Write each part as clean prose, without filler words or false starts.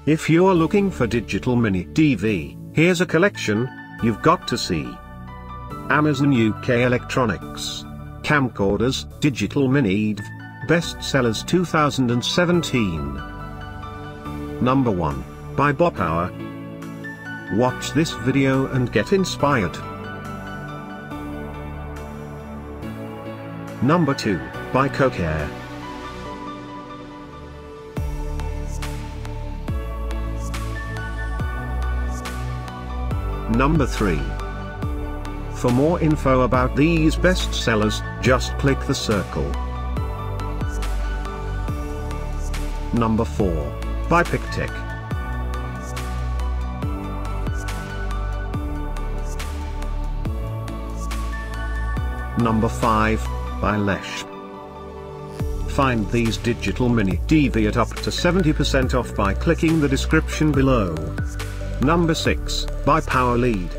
If you're looking for digital mini DV, here's a collection you've got to see. Amazon UK Electronics. Camcorders, Digital Minidv, Bestsellers 2017. Number 1, by Bopower. Watch this video and get inspired. Number 2, by Cocare. Number 3. For more info about these bestsellers, just click the circle. Number 4, by Pictek. Number 5, by LESHP. Find these digital mini DV at up to 70% off by clicking the description below. Number 6, by PowerLead.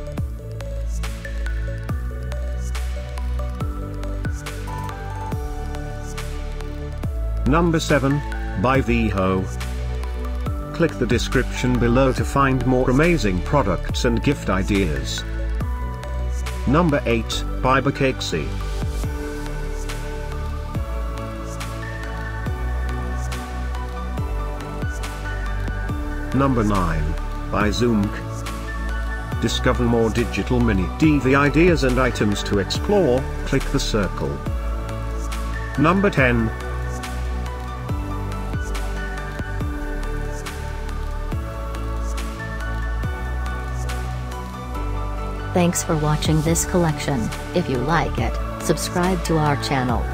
Number 7, by VHO. Click the description below to find more amazing products and gift ideas. Number 8, by Pictek. Number 9, by Zoomk. Discover more digital mini DV ideas and items to explore, click the circle. Number 10. Thanks for watching this collection. If you like it, subscribe to our channel.